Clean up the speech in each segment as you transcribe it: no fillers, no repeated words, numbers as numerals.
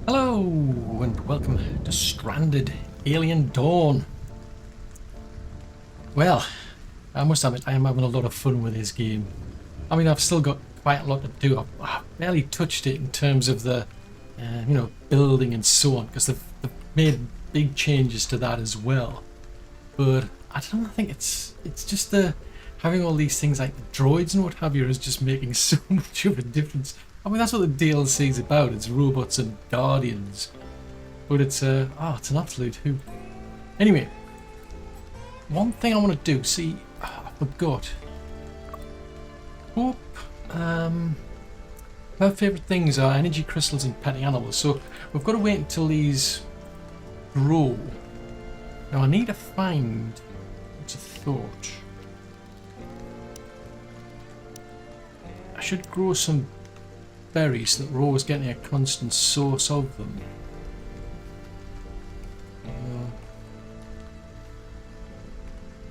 Hello and welcome to Stranded Alien Dawn. Well, I must admit I am having a lot of fun with this game. I mean, I've still got quite a lot to do. I've barely touched it in terms of the, building and so on, because they've made big changes to that as well. But I don't know, I think it's just the having all these things like the droids and what have you is just making so much of a difference. I mean, that's what the DLC is about. It's robots and guardians, but it's it's an absolute hoot. Anyway, one thing I want to do. See, I forgot. Hope. Her favourite things are energy crystals and petting animals. So we've got to wait until these grow. Now I need to find. What's a thought? I should grow some berries so that we're always getting a constant source of them.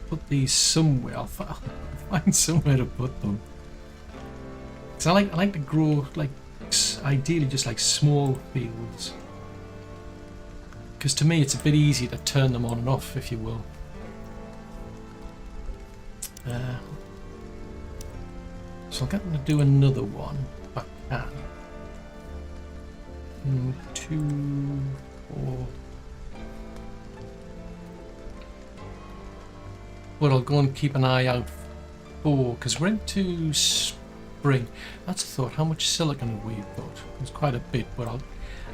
Put these somewhere. I'll find somewhere to put them. Because I like to grow like ideally just like small fields. Because to me it's a bit easier to turn them on and off, if you will. So I'll get them to do another one. If I can. 2, 4. But I'll go and keep an eye out for, because we're into spring. That's a thought. How much silicon have we got? It's quite a bit, but I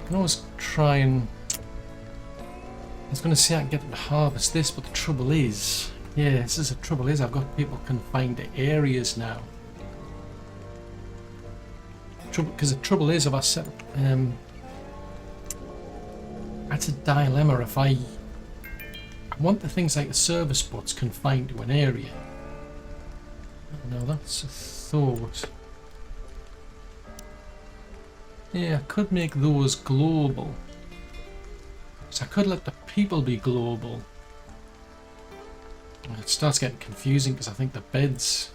can always try and. I was going to say I can get them to harvest this, but the trouble is, this is the trouble is I've got people confined to areas now. Because the trouble is, if I set that's a dilemma. If I want the things like the server spots confined to an area. No, that's a thought. Yeah, I could make those global. So I could let the people be global. It starts getting confusing because I think the beds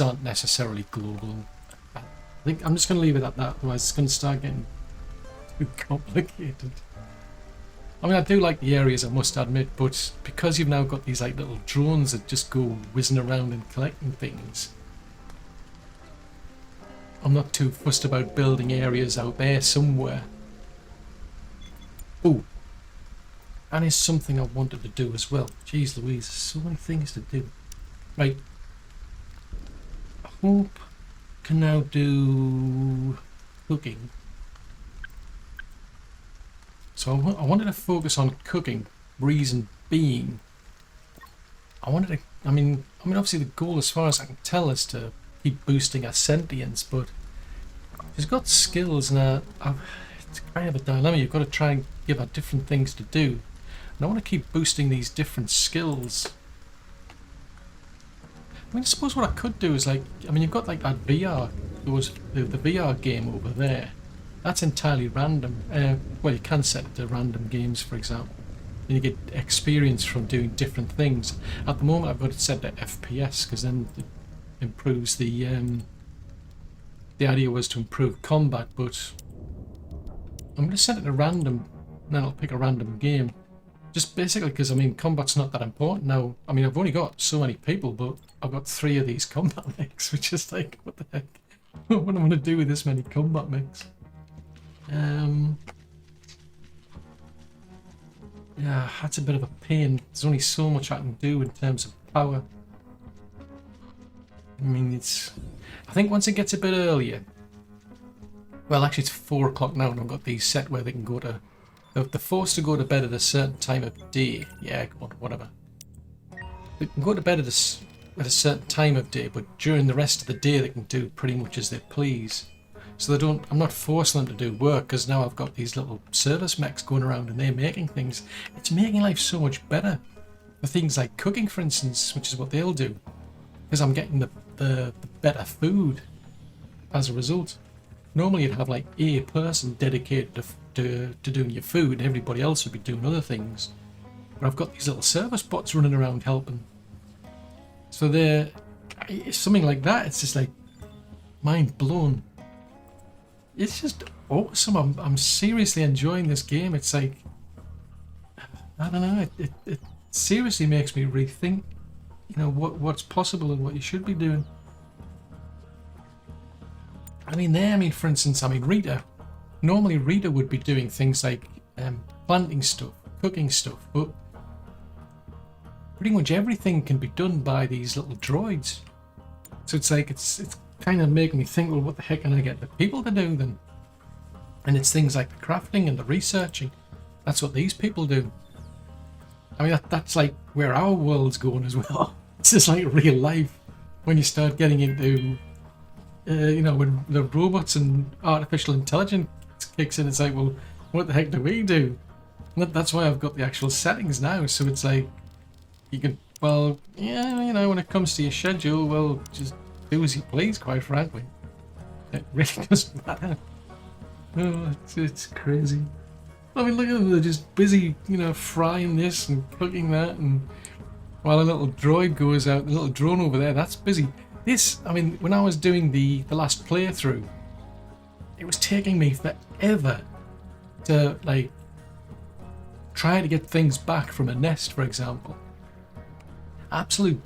aren't necessarily global. I think I'm just going to leave it at that, otherwise it's going to start getting too complicated. I mean, I do like the areas, I must admit, but because you've now got these like little drones that just go whizzing around and collecting things, I'm not too fussed about building areas out there somewhere. Oh, and it's something I wanted to do as well. Jeez Louise, there's so many things to do. Right. I hope I can now do cooking. So I wanted to focus on cooking. Reason being, I mean, obviously the goal, as far as I can tell, is to keep boosting her sentience. But she's got skills, and it's kind of a dilemma. You've got to try and give her different things to do, and I want to keep boosting these different skills. I mean, I suppose what I could do is you've got like that VR, the VR game over there. That's entirely random. Well, you can set it to random games, for example. And you get experience from doing different things. At the moment, I've got it set to FPS because then it improves the idea was to improve combat, but I'm going to set it to random. And then I'll pick a random game. Just basically because, I mean, combat's not that important now. I mean, I've only got so many people, but I've got 3 of these combat mechs, which is like, what the heck? What am I going to do with this many combat mechs? Yeah, that's a bit of a pain. There's only so much I can do in terms of power. I mean, I think once it gets a bit earlier. Well, actually, it's 4 o'clock now, and I've got these set where they can go to. They're forced to go to bed at a certain time of day. Yeah, come on, whatever. They can go to bed at a certain time of day, but during the rest of the day, they can do pretty much as they please. So I'm not forcing them to do work, because now I've got these little service mechs going around and they're making things. It's making life so much better. For things like cooking, for instance, which is what they'll do. Because I'm getting the better food as a result. Normally you'd have like a person dedicated to doing your food and everybody else would be doing other things. But I've got these little service bots running around helping. So something like that, it's just like mind blown. It's just awesome. I'm seriously enjoying this game. It's like, I don't know, it seriously makes me rethink, you know, what's possible and what you should be doing. I mean, for instance, Rita, normally Rita would be doing things like planting stuff, cooking stuff, but pretty much everything can be done by these little droids. So it's like, it's kind of making me think, well, what the heck can I get the people to do then? And it's things like the crafting and the researching. That's what these people do. I mean, that's like where our world's going as well. It's just like real life when you start getting into, you know, when the robots and artificial intelligence kicks in. It's like, well, what the heck do we do? And that's why I've got the actual settings now. So it's like, you can, well, yeah, you know, when it comes to your schedule, well, just do as you please, quite frankly. It really doesn't matter. Oh, it's crazy. I mean, look at them, they're just busy, you know, frying this and cooking that, and while a little droid goes out, the little drone over there, that's busy. This, I mean, when I was doing the last playthrough, it was taking me forever to, like, try to get things back from a nest, for example. Absolute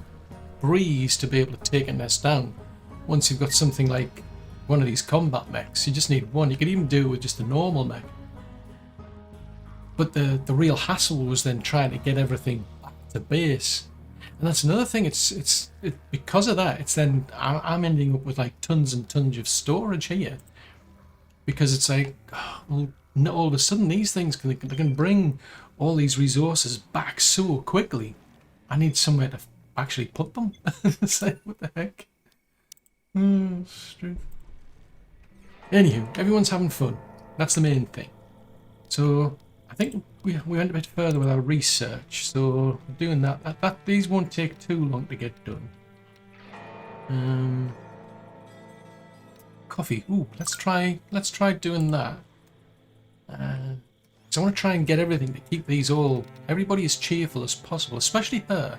breeze to be able to take a nest down. Once you've got something like one of these combat mechs, you just need one. You could even do it with just a normal mech. But the real hassle was then trying to get everything back to base. And that's another thing, it's because of that, it's then I'm ending up with like tons and tons of storage here. Because it's like, oh, well, all of a sudden these things they can bring all these resources back so quickly. I need somewhere to actually put them. It's like, what the heck? Oh, anywho, everyone's having fun. That's the main thing. So I think we went a bit further with our research. So doing that these won't take too long to get done. Coffee. Ooh, let's try doing that. So I want to try and get everything to keep these everybody as cheerful as possible, especially her.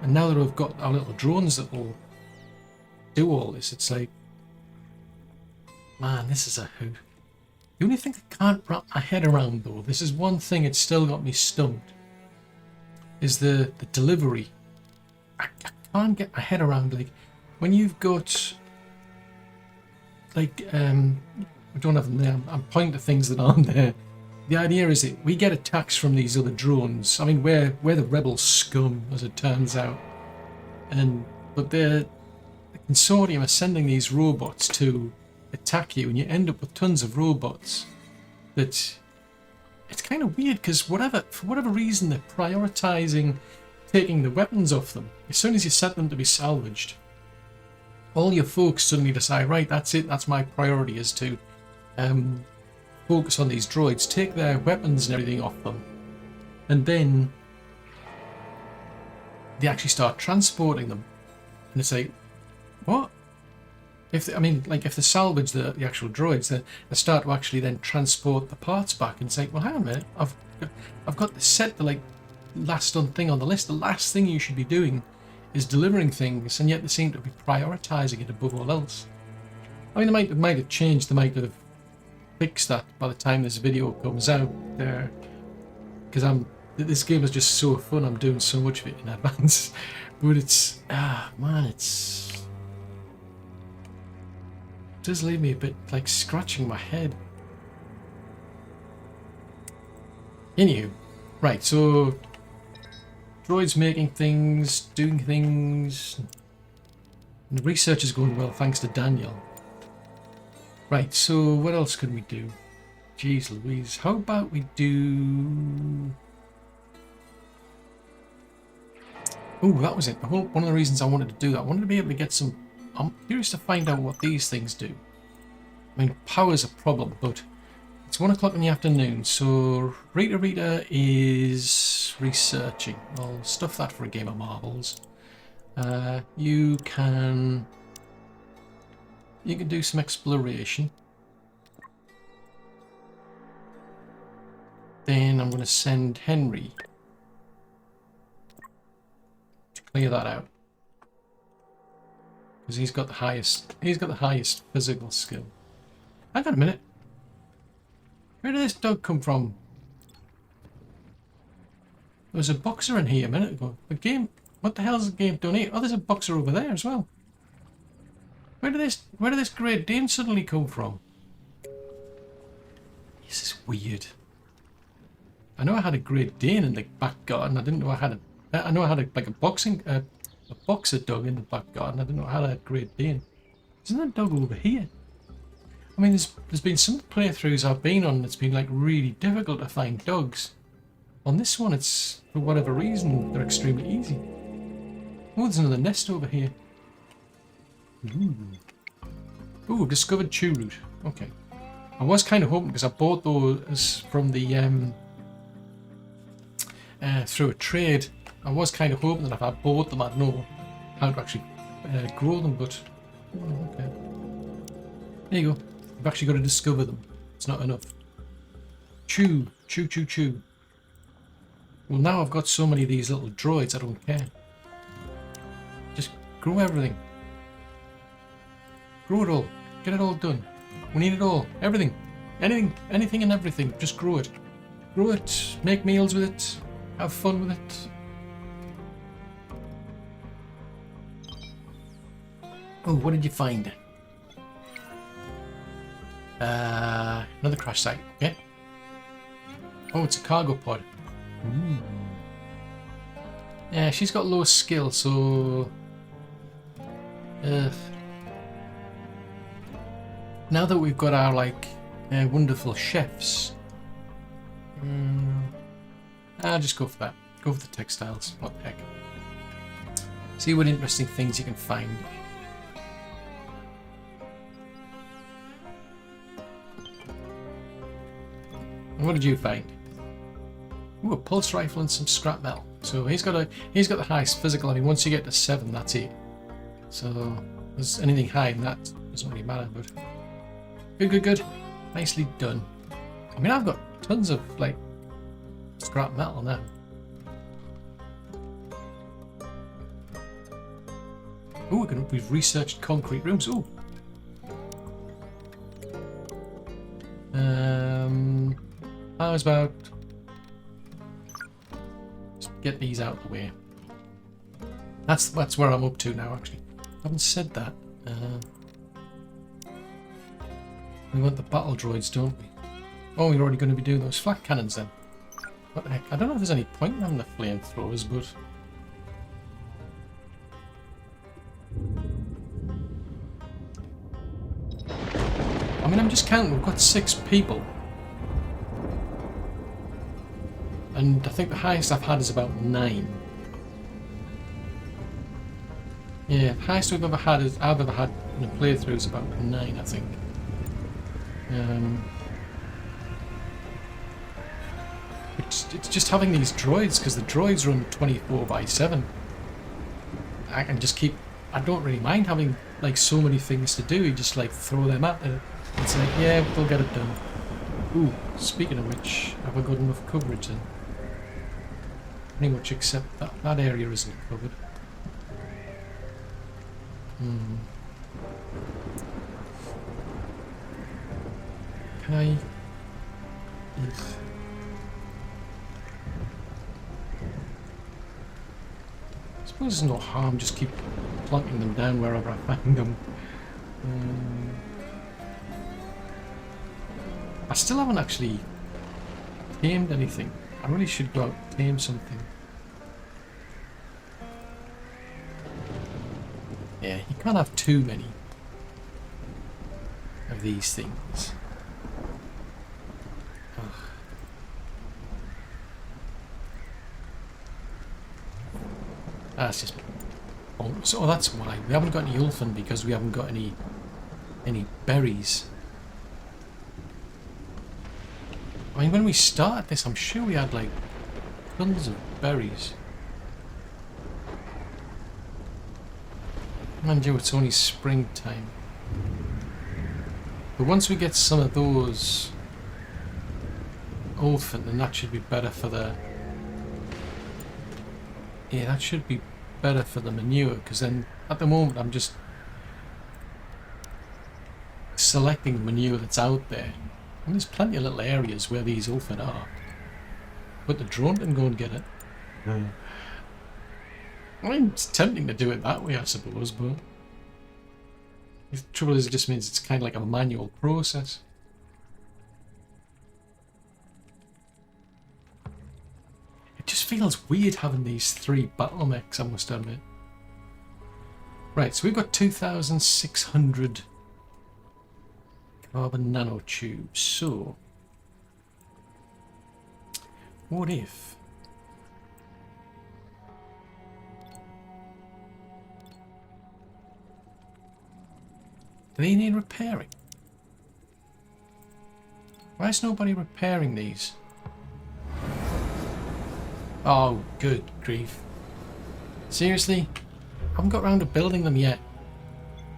And now that we've got our little drones that will do all this, it's like, man, this is a hoot. The only thing I can't wrap my head around, though, this is one thing it's still got me stumped, is the delivery. I can't get my head around, like, when you've got, like, we don't have them there, I'm pointing to things that aren't there. The idea is that we get attacks from these other drones. I mean, we're the rebel scum, as it turns out. But the consortium are sending these robots to attack you, and you end up with tons of robots. That it's kind of weird, because for whatever reason they're prioritizing taking the weapons off them. As soon as you set them to be salvaged, all your folks suddenly decide, right, that's it, that's my priority, is to focus on these droids, take their weapons and everything off them, and then they actually start transporting them. And it's like, what? If they salvage the actual droids, they start to actually then transport the parts back and say, well, hang on a minute, I've got this set the last thing on the list. The last thing you should be doing is delivering things, and yet they seem to be prioritizing it above all else. I mean, they might have changed, they might have fixed that by the time this video comes out there, because this game is just so fun. I'm doing so much of it in advance, but it's man, it does leave me a bit like scratching my head. Anywho, right, so droids making things, doing things, and the research is going well thanks to Daniel. Right, so what else could we do? Jeez Louise, how about we do... Oh, that was it. One of the reasons I wanted to do that, I wanted to be able to get some... I'm curious to find out what these things do. I mean, power's a problem, but it's 1 o'clock in the afternoon, so Rita is researching. I'll stuff that for a game of marbles. You can do some exploration. Then I'm going to send Henry to clear that out, because he's got the highest physical skill. Hang on a minute. Where did this dog come from? There was a boxer in here a minute ago. The game... What the hell is the game done here? Oh, there's a boxer over there as well. Where did this Great Dane suddenly come from? This is weird. I know I had a Great Dane in the back garden. I didn't know I had a... I know I had like a boxer dog in the back garden. I didn't know I had a Great Dane. Isn't that dog over here? I mean, there's been some playthroughs I've been on that's been like really difficult to find dogs. On this one, it's, for whatever reason, they're extremely easy. Oh, there's another nest over here. Ooh, discovered chew root. Okay. I was kind of hoping, because I bought those from the, through a trade. I was kind of hoping that if I bought them, I'd know how to actually grow them, but... Oh, okay. There you go. You've actually got to discover them. It's not enough. Chew. Chew, chew, chew. Well, now I've got so many of these little droids, I don't care. Just grow everything. Grow it all. Get it all done. We need it all. Everything. Anything and everything. Just grow it. Grow it. Make meals with it. Have fun with it. Oh, what did you find? Another crash site. Okay. Oh, it's a cargo pod. Ooh. Yeah, she's got low skill, so... now that we've got our, like, wonderful chefs... I'll just go for that. Go for the textiles. What the heck. See what interesting things you can find. And what did you find? Ooh, a pulse rifle and some scrap metal. So he's got the highest physical. I mean, once you get to 7, that's it. So there's anything higher than that doesn't really matter. But good. Nicely done. I mean, I've got tons of like scrap metal now. Ooh, we've researched concrete rooms. Ooh. How's about... get these out of the way. That's where I'm up to now, actually. I haven't said that. We want the battle droids, don't we? Oh, we're already going to be doing those flak cannons then. What the heck? I don't know if there's any point in having the flamethrowers, but... I mean, I'm just counting. We've got 6 people. And I think the highest I've had is about 9. Yeah, the highest I've ever had in a playthrough is about 9, I think. It's just having these droids, because the droids run 24/7. I can just keep... I don't really mind having like so many things to do. You just like throw them at it. It's like, yeah, they'll get it done. Ooh, speaking of which, have I got enough coverage then? Pretty much except that area isn't covered. Can I... Yes. I suppose there's no harm, just keep plonking them down wherever I find them. I still haven't actually tamed anything. I really should go out and tame something. Yeah, you can't have too many of these things. Ugh. That's just bonkers. Oh, that's why we haven't got any Ulfin, because we haven't got any berries. I mean, when we started this, I'm sure we had like tons of berries. Mind you, it's only springtime. But once we get some of those Ulfin, then that should be better for the... Yeah, that should be better for the manure, because then at the moment I'm just selecting manure that's out there. And there's plenty of little areas where these often are. But the drone can go and get it. I mean, it's tempting to do it that way, I suppose, but the trouble is it just means it's kind of like a manual process. It just feels weird having these 3 battle mechs, I must admit. Right, so we've got 2,600 carbon nanotubes. So, what if... Do they need repairing? Why is nobody repairing these? Oh, good grief. Seriously? I haven't got around to building them yet.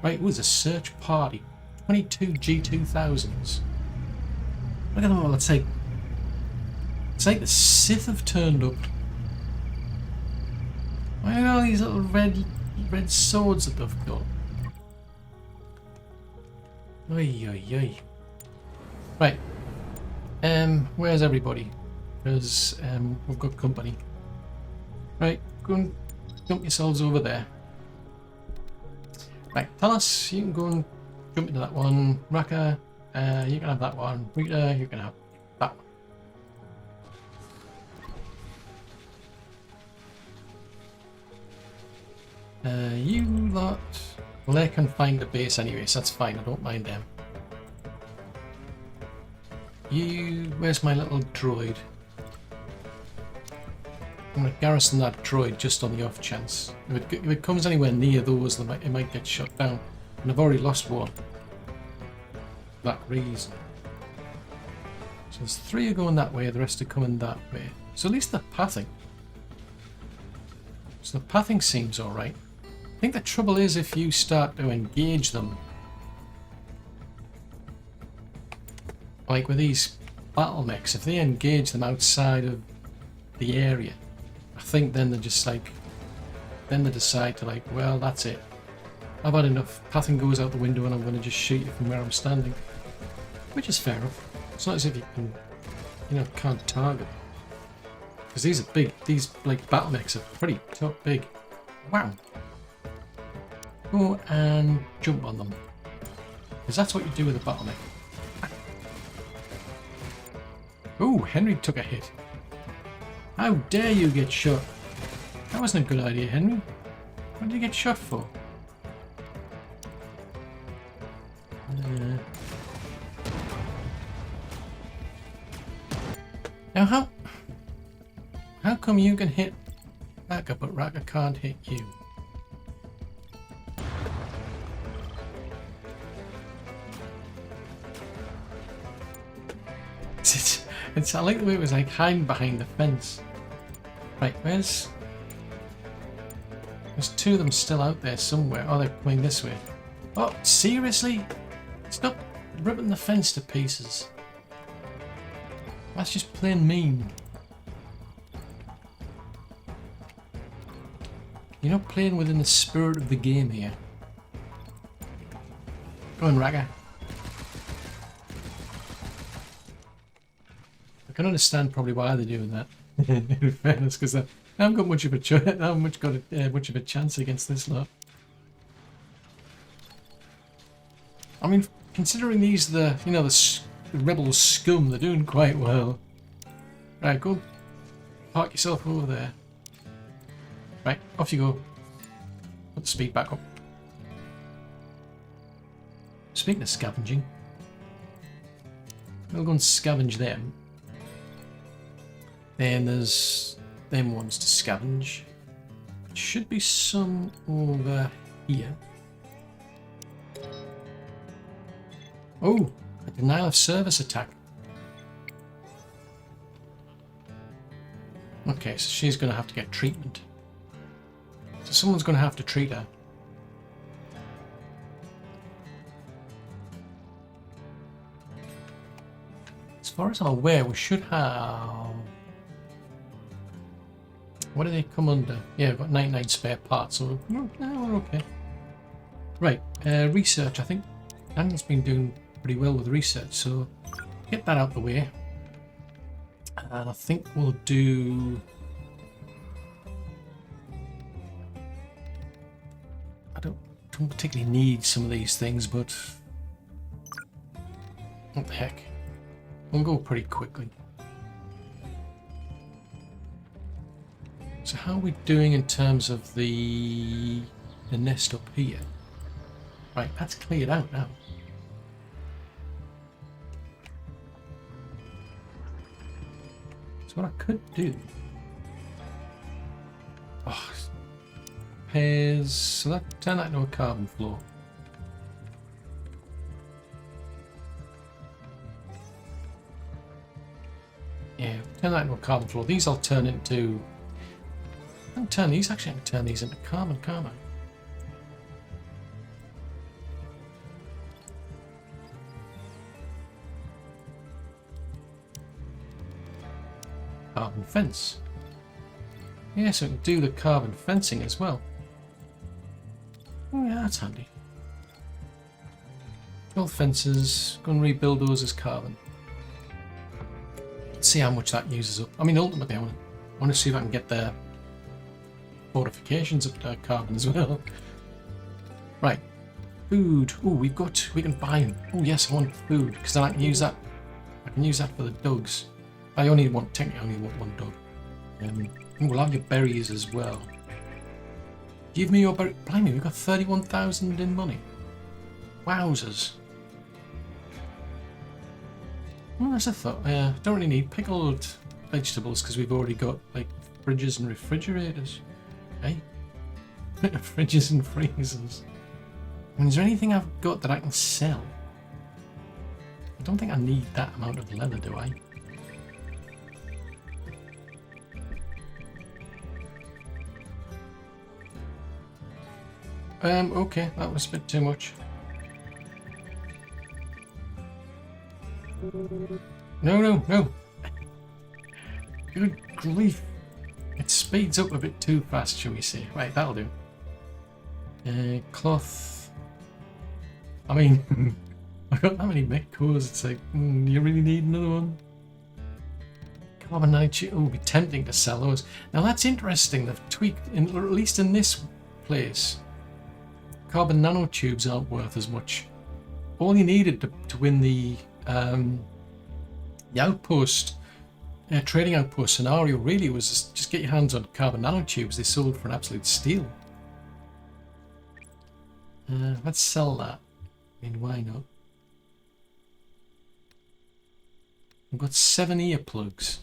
Right, it was a search party. 22 G2000s. Look at them all. It's like the Sith have turned up. Why are all these little red swords that they've got? Oy, oy, oy. Right. Where's everybody? Because we've got company. Right, go and dump yourselves over there. Right, Talos, you can go and jump into that one. Raka, you can have that one. Rita, you can have that one. You lot... Well, they can find the base anyway, so that's fine. I don't mind them. You... Where's my little droid? I'm going to garrison that droid just on the off chance. If it comes anywhere near those, it might get shut down. And I've already lost one. For that reason. So there's 3 are going that way, the rest are coming that way. So at least they're pathing. So the pathing seems alright. I think the trouble is if you start to engage them. Like with these battle mechs, if they engage them outside of the area, I think then they're just like, then they decide to like, well, that's it. I've had enough. Pathing goes out the window and I'm going to just shoot you from where I'm standing. Which is fair enough. It's not as if you can, you know, can't target. Because these are big. These like battle mechs are pretty tough, big. Wow. Go and jump on them. Because that's what you do with a battle mech. Ooh, Henry took a hit. How dare you get shot? That wasn't a good idea, Henry. What did you get shot for? Now how come you can hit Raka but Raka can't hit you? I like the way it was like hiding behind the fence. Right, there's 2 of them still out there somewhere. Oh, they're coming this way. Oh, seriously? Stop ripping the fence to pieces. That's just plain mean. You're not playing within the spirit of the game here. Go on, Raka. I can understand probably why they're doing that. In fairness, because I haven't got much of a chance against this lot. I mean, considering these are the rebel scum, they're doing quite well. Right, go park yourself over there. Right, off you go. Put the speed back up. Speaking of scavenging, we'll go and scavenge them. Then there's them ones to scavenge. Should be some over here. Oh, a denial of service attack. Okay, so she's going to have to get treatment. So someone's going to have to treat her. As far as I'm aware, we should have... What do they come under? Yeah, we've got 99 spare parts, so we're okay. Right, research. I think Daniel's been doing pretty well with research, so get that out the way. And I think we'll do... I don't particularly need some of these things, but what the heck. We'll go pretty quickly. So how are we doing in terms of the nest up here? Right, that's cleared out now. So what I could do... Oh, pairs... So that turn that into a carbon floor. Yeah, turn that into a carbon floor. These I'll turn into... I can turn these, actually I can turn these into carbon, can't I? Carbon fence. Yeah, so we can do the carbon fencing as well. Oh yeah, that's handy. 12 fences, go and rebuild those as carbon. Let's see how much that uses up. I mean, ultimately I want to see if I can get the fortifications up to carbon as well. Right, food. Oh, we can buy. Oh yes, I want food because then I can use that. I can use that for the dogs. I only want, technically I only want one dog. We'll have your berries as well. Give me your berry. Blimey, we've got 31,000 in money. Wowzers. Well, that's a thought. Yeah, don't really need pickled vegetables because we've already got like fridges and refrigerators. Hey, fridges and freezers. I mean, is there anything I've got that I can sell? I don't think I need that amount of leather, do I? Okay, that was a bit too much. No. Good grief. It speeds up a bit too fast, shall we say. Right, that'll do. Cloth. I mean, I've got that many mech cores, it's like, you really need another one? Carbon nanotube. Oh, it'd be tempting to sell those. Now that's interesting, they've tweaked, or at least in this place. Carbon nanotubes aren't worth as much. All you needed to win the outpost, trading outpost scenario really was just get your hands on carbon nanotubes. They sold for an absolute steal. Let's sell that. I mean, why not? We've got 7 earplugs.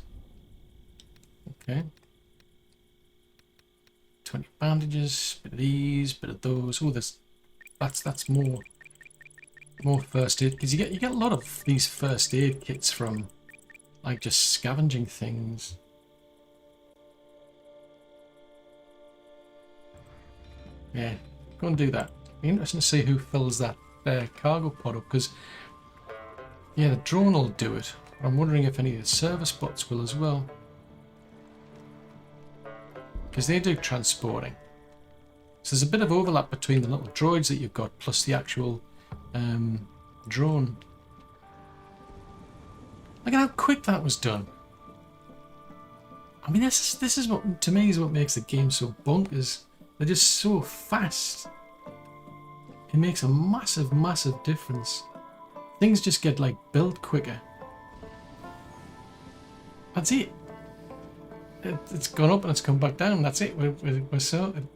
Okay. 20 bandages, bit of these, bit of those. Oh, that's more first aid, because you get a lot of these first aid kits from like just scavenging things. Yeah, go and do that. Be interesting to see who fills that cargo pod up, because yeah, the drone will do it. I'm wondering if any of the service bots will as well, because they do transporting. So there's a bit of overlap between the little droids that you've got plus the actual drone. Look at how quick that was done. I mean, this is what, to me, is what makes the game so bonkers. They're just so fast. It makes a massive difference. Things just get like built quicker. That's it. It's gone up and it's come back down. That's it. We're sorted.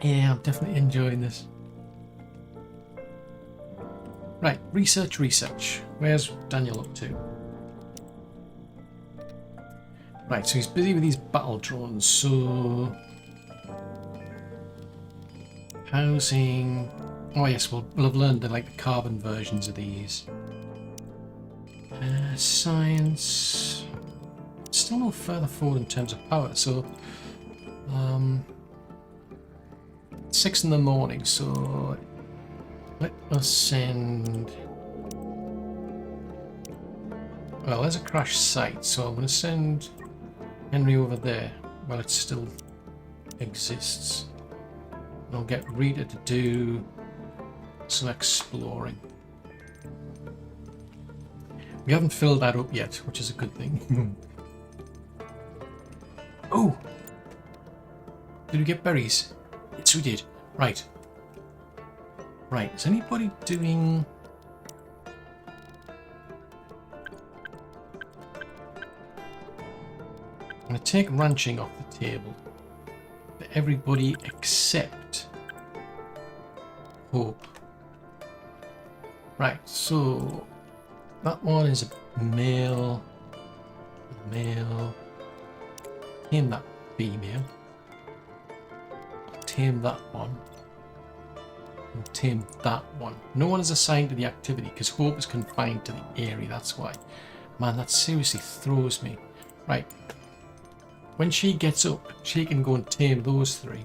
Yeah, I'm definitely enjoying this. Right, research. Where's Daniel up to? Right, so he's busy with these battle drones, so... Housing... Oh yes, we'll have learned the carbon versions of these. Science... Still no further forward in terms of power, so... 6 in the morning, so... Let us send... Well, there's a crash site, so I'm going to send Henry over there while it still exists. And I'll get Rita to do some exploring. We haven't filled that up yet, which is a good thing. Oh! Did we get berries? Yes, we did. Right. Right, is anybody doing... I'm going to take ranching off the table for everybody except Hope. Right, so that one is a male, tame that female, tame that one, and tame that one. No one is assigned to the activity because Hope is confined to the area, that's why. Man, that seriously throws me. Right. When she gets up, she can go and tame those three.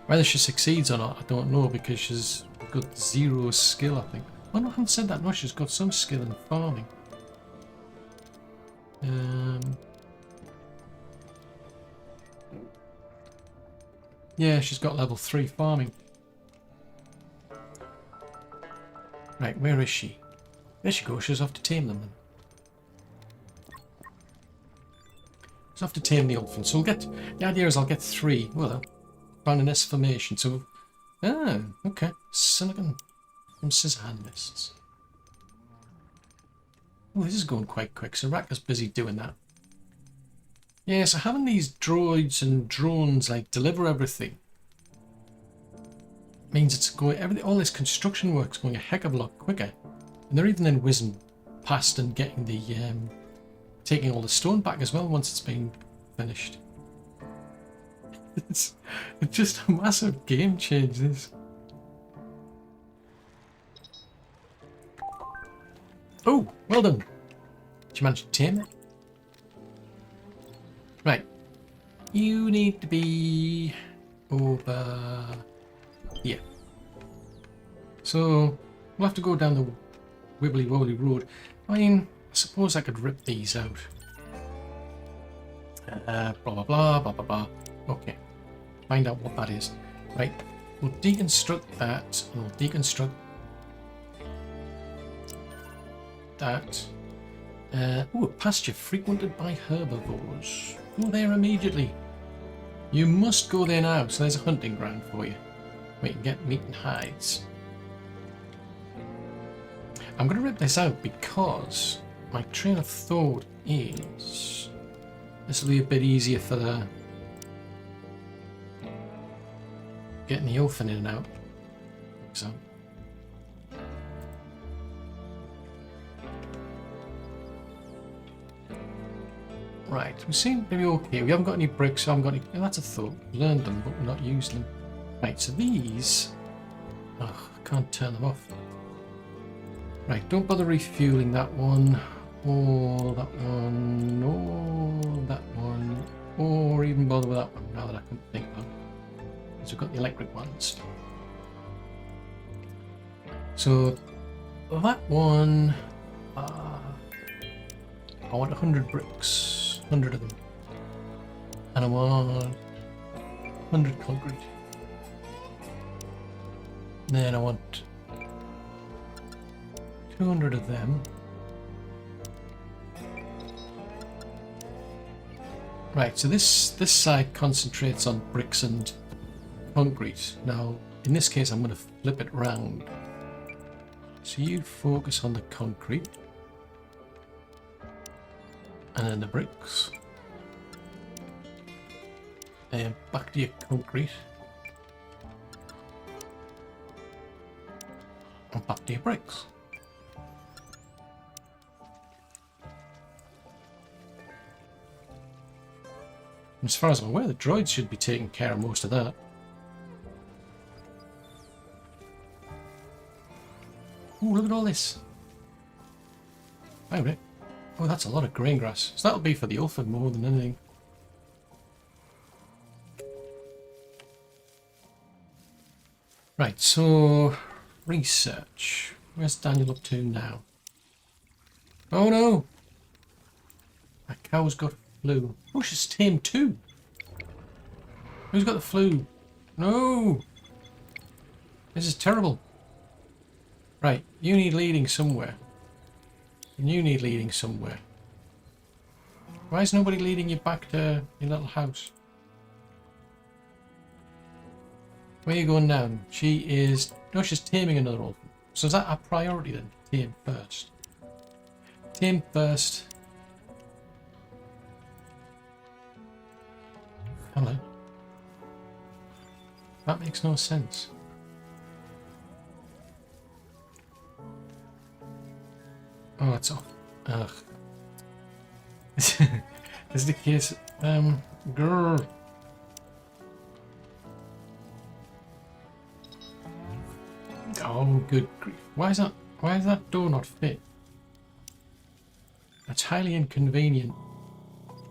Whether she succeeds or not, I don't know, because she's got 0 skill, I think. Oh no, I haven't said that. No, she's got some skill in farming. Yeah, she's got level 3 farming. Right, where is she? There she goes. She's off to tame them then. She's off to tame the elephant. So we'll get... The idea is I'll get 3. Well, found an S formation. So... Ah, okay. Silicon from scissor hand nests. Oh, this is going quite quick. So Raka's busy doing that. Yeah, so having these droids and drones like deliver everything means it's going... all this construction work's going a heck of a lot quicker. And they're even then whizzing past and getting the... taking all the stone back as well once it's been finished. It's just a massive game change, this. Oh, well done. Did you manage to tame it? Right. You need to be over here. So we'll have to go down the wibbly wobbly road. I mean, I suppose I could rip these out. Blah blah blah blah blah blah. Okay. Find out what that is. Right. We'll deconstruct that. And we'll deconstruct that. Oh, a pasture frequented by herbivores. Go there immediately. You must go there now. So there's a hunting ground for you. Where you can get meat and hides. I'm going to rip this out because my train of thought is this will be a bit easier for the getting the elephant in and out. So right, we seem to be okay. We haven't got any bricks, I haven't got any... That's a thought. Learned them, but we're not using them. Right, so these... Oh, I can't turn them off. Right, don't bother refueling that one, or that one, or that one, or even bother with that one, now that I can think of. Because we've got the electric ones. So, that one... I want 100 bricks, 100 of them. And I want 100 concrete. Then I want 200 of them. Right, so this side concentrates on bricks and concrete. Now, in this case, I'm going to flip it round. So you focus on the concrete. And then the bricks. And back to your concrete. And back to your bricks. As far as I'm aware, the droids should be taking care of most of that. Ooh, look at all this. Wow, right. Oh, that's a lot of grain grass. So that'll be for the elephant more than anything. Right, so research. Where's Daniel up to now? Oh no! That cow's got flu. Oh, she's tamed too. Who's got the flu? No! This is terrible. Right, you need leading somewhere. And you need leading somewhere. Why is nobody leading you back to your little house? Where are you going now? She is... No, she's taming another orphan. So is that our priority then? Tame first. Tame first. Hello. That makes no sense. Oh, it's off. Ugh. This is the case. Grrr. Oh, good grief. Why is that door not fit? That's highly inconvenient.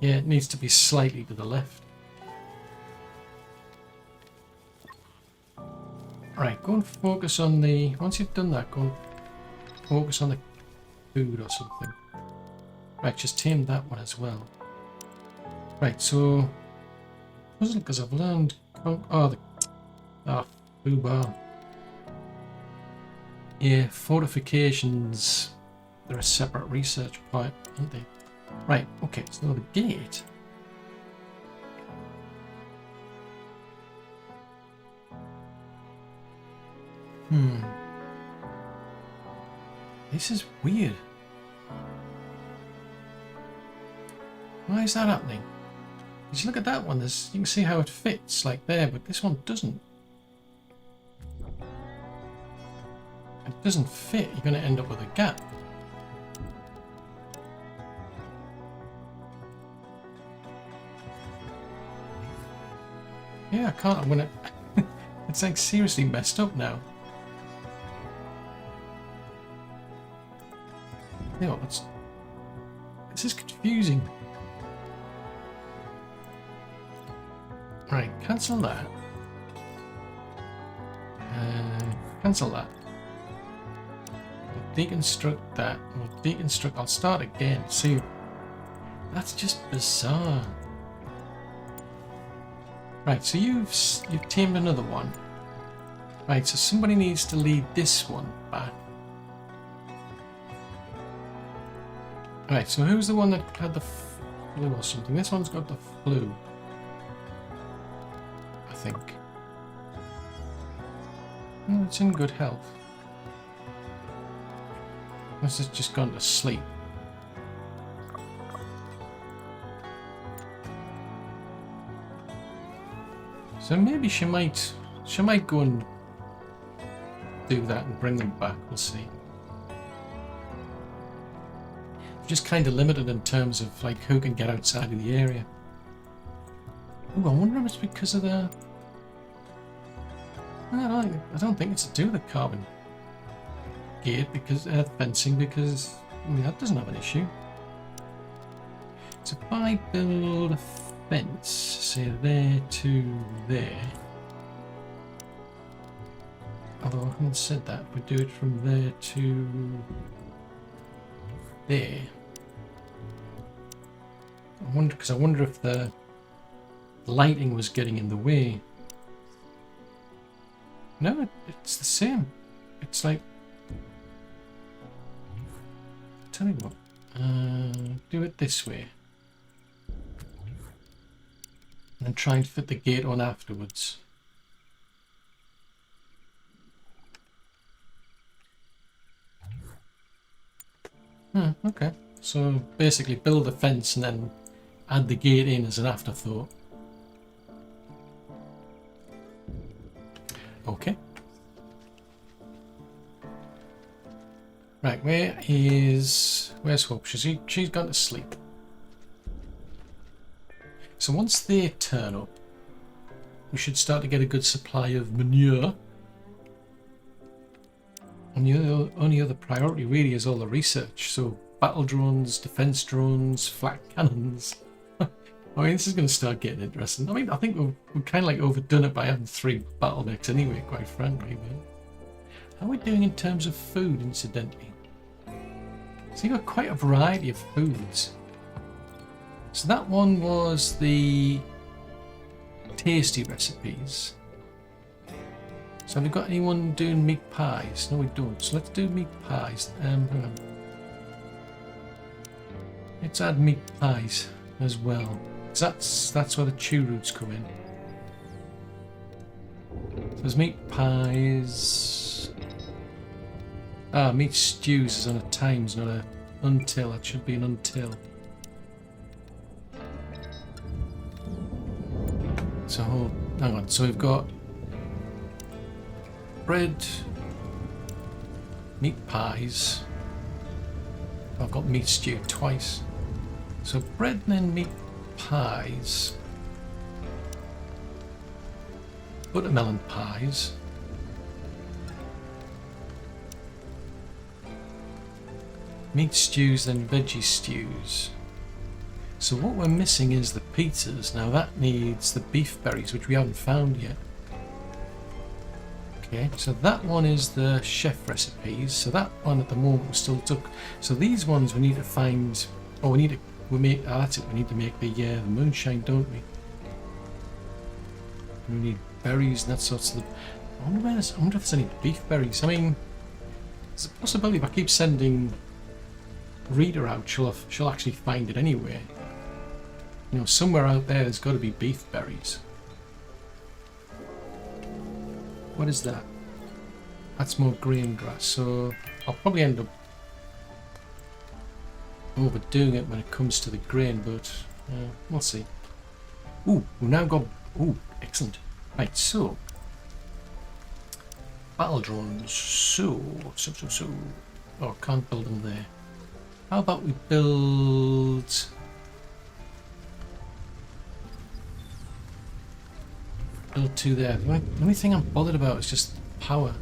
Yeah, it needs to be slightly to the left. Right, go and focus on the... Once you've done that, go and focus on the food or something. Right, just tame that one as well. Right, so... Wasn't because I've learned... Oh, the... Ah, blue bar. Yeah, fortifications... They're a separate research part, aren't they? Right, okay, so the gate... This is weird. Why is that happening? Because you look at that one, you can see how it fits, like there, but this one doesn't. It doesn't fit, you're going to end up with a gap. Yeah, I can't, I'm going to... It's like seriously messed up now. You know, this is confusing. Right, cancel that. Cancel that. We'll deconstruct that. We'll deconstruct. I'll start again. See, that's just bizarre. Right, so you've tamed another one. Right, so somebody needs to lead this one back. Right, so who's the one that had the flu or something? This one's got the flu. I think. Oh, it's in good health. This has just gone to sleep. So maybe she might go and do that and bring them back. We'll see. Just kind of limited in terms of like who can get outside of the area. Ooh, I wonder if it's because of the... I don't think it's to do with the carbon gate because fencing, because I mean, that doesn't have an issue. So if I build a fence, say there to there. Although I haven't said that, if we do it from there to there. I wonder if the lighting was getting in the way. No, it's the same. It's like... Tell me what. Do it this way. And then try and fit the gate on afterwards. Okay. So basically build a fence and then add the gate in as an afterthought. Okay. Right, where's Hope? She's gone to sleep. So once they turn up, we should start to get a good supply of manure. And the only other priority really is all the research. So battle drones, defense drones, flak cannons. I mean, this is going to start getting interesting. I mean, I think we've kind of like overdone it by having 3 battle mechs anyway, quite frankly. But how are we doing in terms of food, incidentally? So you've got quite a variety of foods. So that one was the tasty recipes. So have we got anyone doing meat pies? No, we don't. So let's do meat pies. Hang on. Let's add meat pies as well. That's where the chew roots come in. So there's meat pies. Ah, meat stews is on a times, not a until. That should be an until. So hang on. So we've got bread, meat pies. I've got meat stew twice. So bread and then meat pies. Buttermelon pies. Meat stews, then veggie stews. So what we're missing is the pizzas. Now that needs the beef berries, which we haven't found yet. Okay, so that one is the chef recipes. So that one at the moment was still took. So these ones we need to find. Oh, we need to. That's it. We need to make the moonshine, don't we? We need berries and that sorts of. I wonder if there's any beef berries. I mean, there's a possibility if I keep sending Rita out, she'll actually find it anyway. You know, somewhere out there's got to be beef berries. What is that? That's more grain grass, so I'll probably end up overdoing it when it comes to the grain, but we'll see. Ooh, we've now got... Ooh, excellent. Right, so... Battle drones. So... Oh, can't build them there. How about we build... Build two there. The only thing I'm bothered about is just power.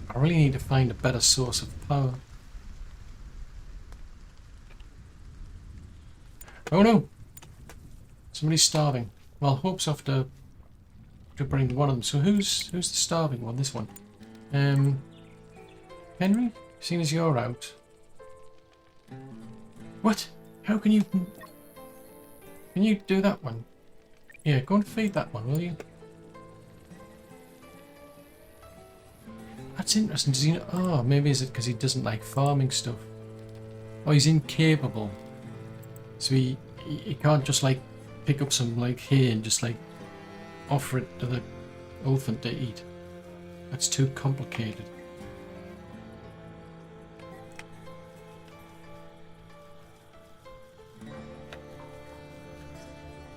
I really need to find a better source of power. Oh no! Somebody's starving. Well, Hope's have to bring one of them. So who's the starving one? This one. Henry? Seeing as you're out. What? How can you... Can you do that one? Yeah, go and feed that one, will you? That's interesting. Does he know? Oh, maybe is it because he doesn't like farming stuff? Oh, he's incapable. So he can't just like pick up some like hay and just like offer it to the elephant to eat. That's too complicated.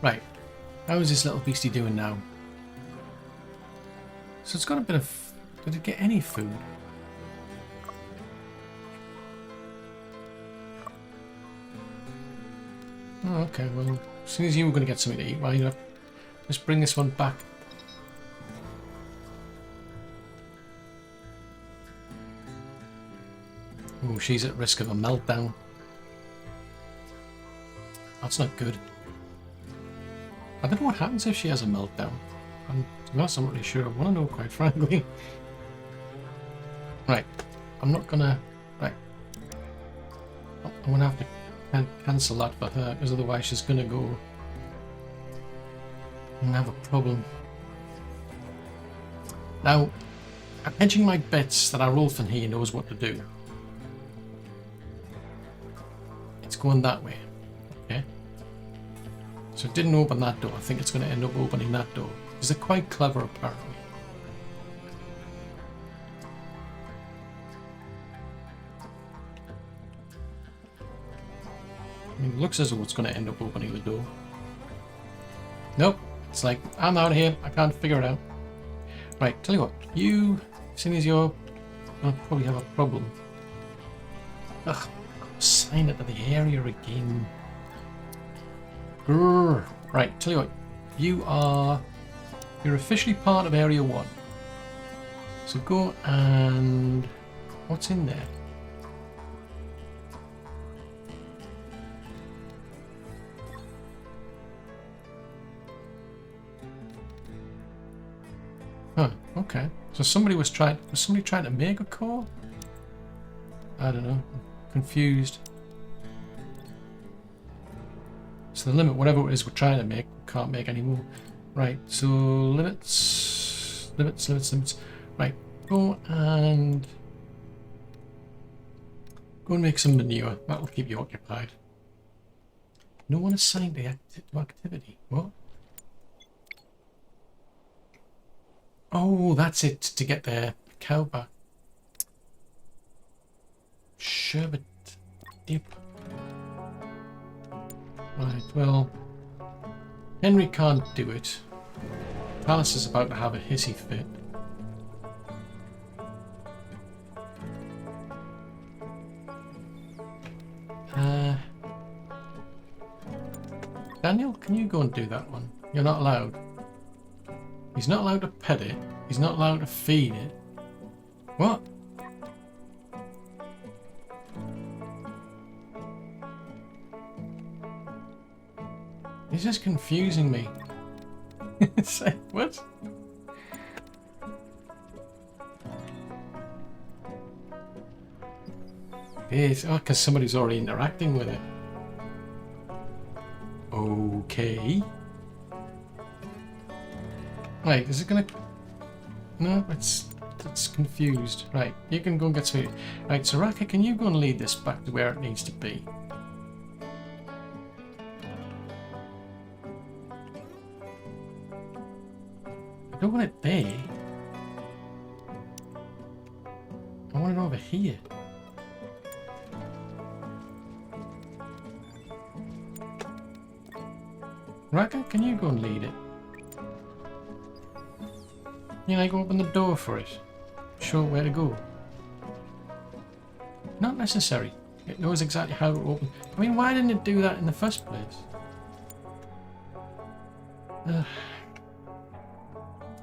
Right, how is this little beastie doing now? So it's got a bit of... Did it get any food? Oh, okay, well, as soon as you were going to get something to eat, why not just bring this one back? Oh, she's at risk of a meltdown. That's not good. I don't know what happens if she has a meltdown. To be honest, I'm not really sure. I want to know, quite frankly. Right. I'm not gonna... Right. I'm gonna have to cancel that for her, because otherwise she's gonna go and have a problem. Now, I'm hedging my bets that our Rolfin here knows what to do. It's going that way. Okay. So it didn't open that door. I think it's going to end up opening that door. Because they're quite clever, apparently. I mean, it looks as though it's going to end up opening the door. Nope. It's like, I'm out of here. I can't figure it out. Right, tell you what. You, seeing as you're going to probably have a problem. Ugh, sign it to the area again. Grrr. Right, tell you what. You're officially part of Area 1. So go and... What's in there? Huh, okay. So somebody was trying to make a core? I don't know. I'm confused. So the limit, whatever it is we're trying to make, we can't make anymore. Right, so limits. Right, go and make some manure. That'll keep you occupied. No one assigned to activity. What? Oh, that's it, to get their cow back. Sherbet dip. Right, well, Henry can't do it. Palace is about to have a hissy fit. Daniel, can you go and do that one? You're not allowed. He's not allowed to pet it. He's not allowed to feed it. What? He's just confusing me. Say, what? Yes, oh, because somebody's already interacting with it. Okay. Right, is it gonna... No, it's confused. Right, you can go and get some... Right, so Raka, can you go and lead this back to where it needs to be? I don't want it there. I want it over here. Raka, can you go and lead it? You know, go open the door for it. Show it where to go. Not necessary. It knows exactly how to open. I mean, why didn't it do that in the first place?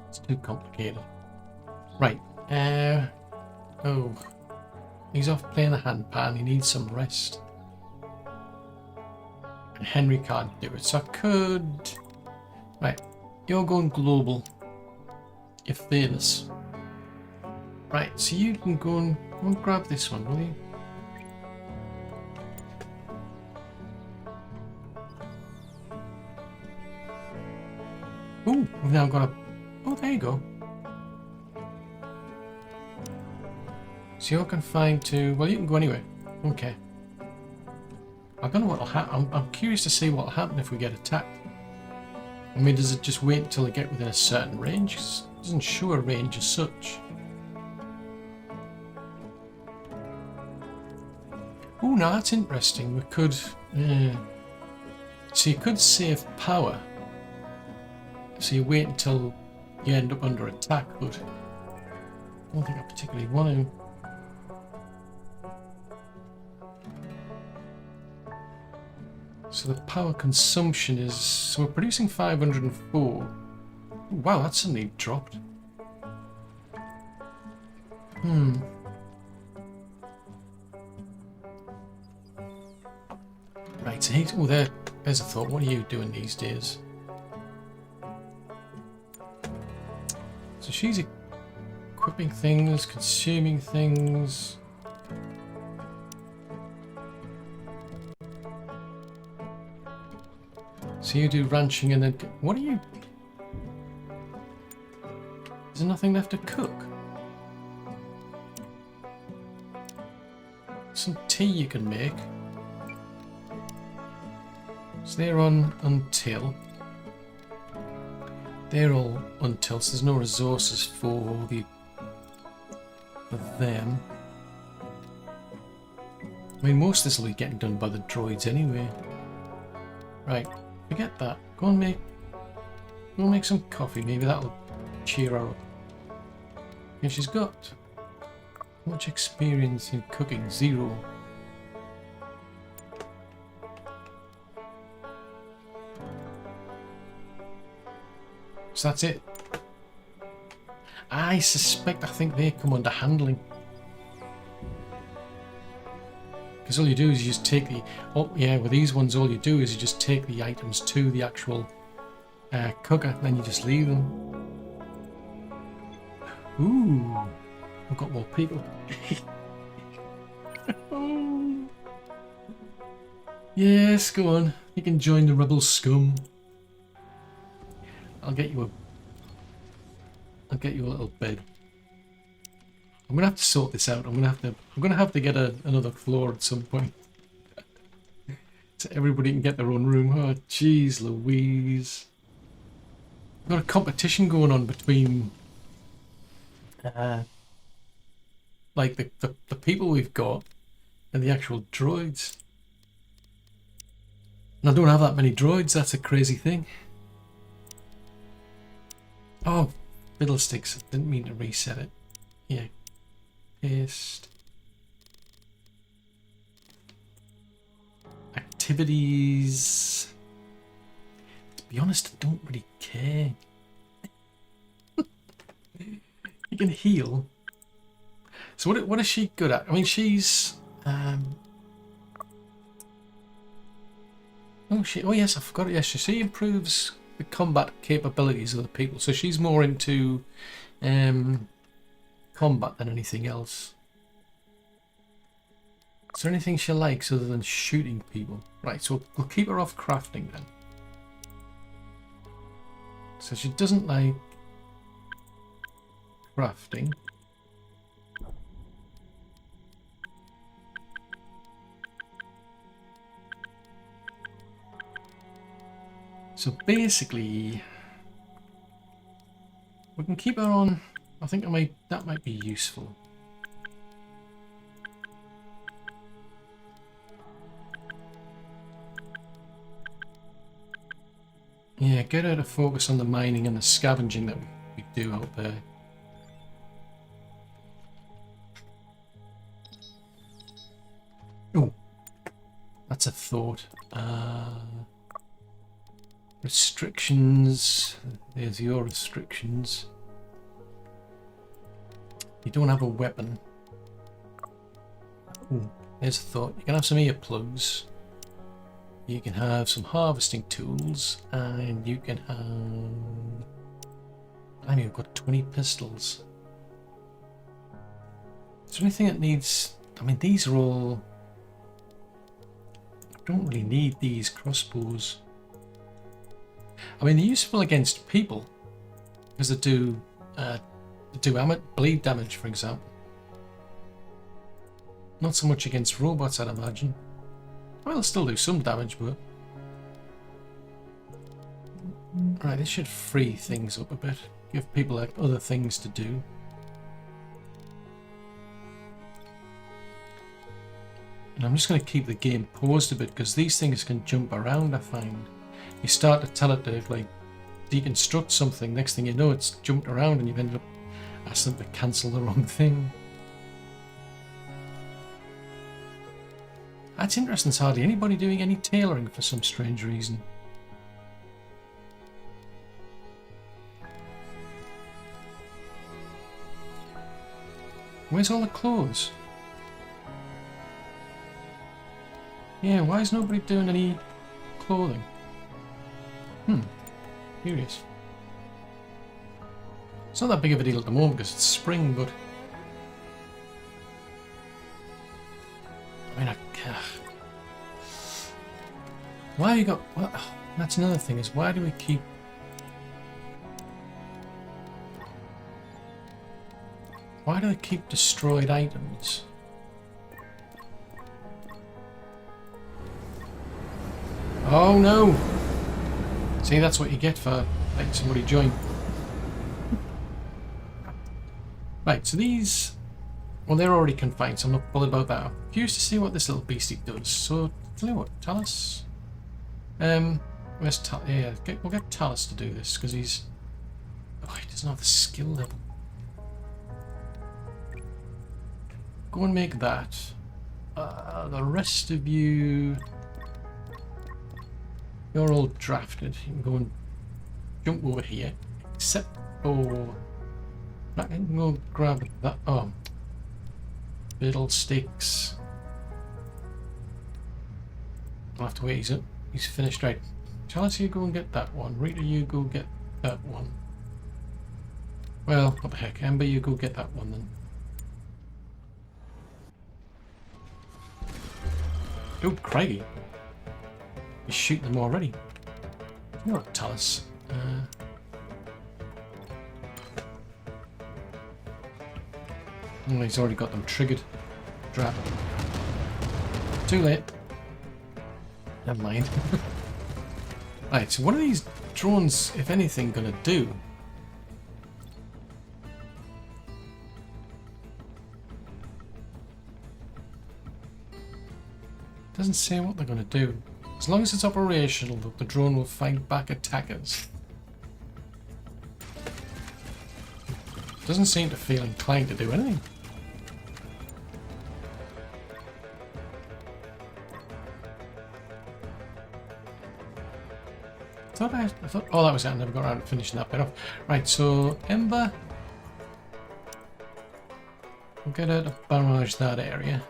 It's too complicated. Right. Oh. He's off playing the handpan. He needs some rest. And Henry can't do it, so I could... Right. You're going global. You're famous. Right, so you can go and grab this one, will you? Oh, we've now got a... Oh, there you go. So you're confined to... Well, you can go anywhere. Okay. I don't know what'll happen. I'm curious to see what'll happen if we get attacked. I mean, does it just wait until they get within a certain range? It doesn't show a range as such. Oh, now that's interesting. We could... So you could save power. So you wait until you end up under attack, but I don't think I particularly want to. So the power consumption is... So we're producing 504. Wow, that suddenly dropped. Right, so he's... Oh, there's a thought. What are you doing these days? So she's equipping things, consuming things... So you do ranching and then... What are you... Is there nothing left to cook? Some tea you can make. So they're on until. They're all until, so there's no resources for them. I mean, most of this will be getting done by the droids anyway. Right. Forget that. Go and make some coffee. Maybe that'll cheer her up. And she's got much experience in cooking. 0. So that's it. I think they come under handling. Because all you do is you just take the... Oh, yeah, with these ones all you do is you just take the items to the actual cooker, and then you just leave them. Ooh, I've got more people. Oh. Yes, go on. You can join the rebel scum. I'll get you a little bed. I'm gonna have to sort this out. I'm gonna have to get another floor at some point. So everybody can get their own room. Oh jeez Louise. We've got a competition going on between like the people we've got and the actual droids. And I don't have that many droids, that's a crazy thing. Oh, fiddlesticks, I didn't mean to reset it. Yeah. Paste. Activities. To be honest, I don't really care. You can heal. So what is she good at? I mean, she's oh yes, I forgot it. Yes, she improves the combat capabilities of the people. So she's more into combat than anything else. Is there anything she likes other than shooting people? Right, so we'll keep her off crafting then. So she doesn't like crafting. So basically, we can keep her on. I think that might be useful. Yeah, get her to focus on the mining and the scavenging that we do out there. Oh, that's a thought. Restrictions. There's your restrictions. You don't have a weapon. Ooh, there's a thought. You can have some earplugs. You can have some harvesting tools, and you can have... I mean, you've got 20 pistols. Is there anything that needs... I mean, these are all... I don't really need these crossbows. I mean, they're useful against people, because they do bleed damage, for example. Not so much against robots, I'd imagine. Well, they'll still do some damage, but... Right, this should free things up a bit. Give people like other things to do. And I'm just going to keep the game paused a bit, because these things can jump around, I find. You start to tell it to, like, deconstruct something, next thing you know it's jumped around and you've ended up asking them to cancel the wrong thing. That's interesting, there's hardly anybody doing any tailoring for some strange reason. Where's all the clothes? Yeah, why is nobody doing any clothing? Curious. It's not that big of a deal at the moment because it's spring, but... I mean, why you got... Well, that's another thing, is why do we keep... Why do they keep destroyed items? Oh no! See, that's what you get for letting somebody join. Right, so these... Well, they're already confined, so I'm not bothered about that. I'm curious to see what this little beastie does. So, tell you what, Talus... where's Talus? Yeah, we'll get Talus to do this, because he's... Oh, he doesn't have the skill level. Go and make that. The rest of you... You're all drafted. You can go and jump over here. Except for... I can go grab that. Oh. Fiddlesticks. I'll have to wait. He's finished. Right. Chalice, you go and get that one. Rita, you go get that one. Well, what the heck. Ember, you go get that one then. Oh, crikey. He's shooting them already. You know what, Talus? Oh, he's already got them triggered. Drap. Too late. Never mind. Right, so what are these drones, if anything, gonna do? Doesn't say what they're gonna do. As long as it's operational, the drone will fight back attackers. Doesn't seem to feel inclined to do anything. I thought, oh, that was it. I never got around to finishing that bit off. Right, so Ember, we'll get her to barrage that area.